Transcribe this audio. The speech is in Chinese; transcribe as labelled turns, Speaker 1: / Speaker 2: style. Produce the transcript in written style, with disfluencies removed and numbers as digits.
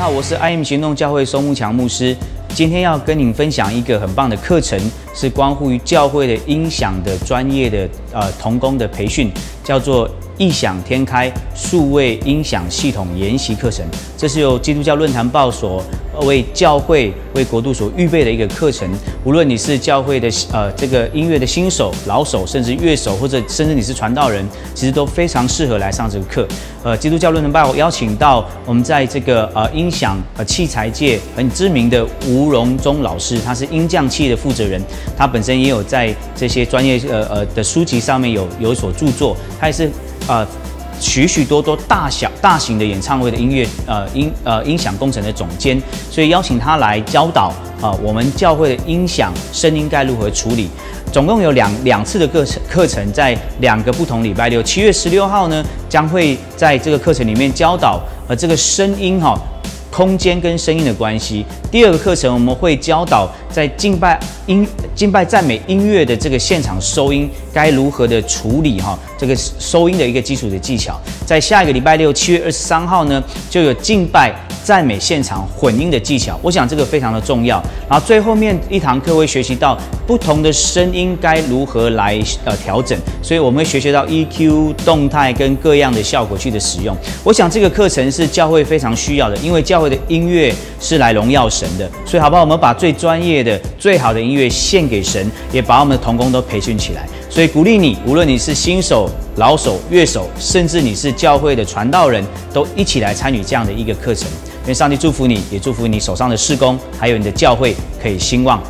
Speaker 1: 好，我是 IM 行动教会松木强牧师。今天要跟您分享一个很棒的课程，是关乎于教会的音响的专业的同工的培训，叫做异想天开数位音响系统研习课程。这是由基督教论坛报所为教会、为国度所预备的一个课程。无论你是教会的这个音乐的新手、老手，甚至乐手，或者甚至你是传道人，其实都非常适合来上这个课。基督教论坛报邀请到我们在这个音响器材界很知名的吴荣忠老师，他是音降器的负责人，他本身也有在这些专业的书籍上面有所著作，他也是许许多多大型的演唱会的音响工程的总监，所以邀请他来教导我们教会的音响声音该如何处理。总共有两次的课程，在2个不同礼拜六。7月16号呢，将会在这个课程里面教导这个声音空间跟声音的关系。第2个课程我们会教导在敬拜赞美音乐的这个现场收音该如何的处理这个收音的一个基础的技巧。在下一个礼拜六7月23号呢，就有敬拜赞美现场混音的技巧。我想这个非常的重要。然后最后面一堂课会学习到不同的声音该如何来调整，所以我们会学习到 EQ、动态跟各样的效果器的使用。我想这个课程是教会非常需要的，因为教会的音乐是来荣耀神的，所以好不好？我们把最专业的、最好的音乐献给神，也把我们的同工都培训起来。所以鼓励你，无论你是新手、老手、乐手，甚至你是教会的传道人，都一起来参与这样的一个课程。愿上帝祝福你，也祝福你手上的事工，还有你的教会可以兴旺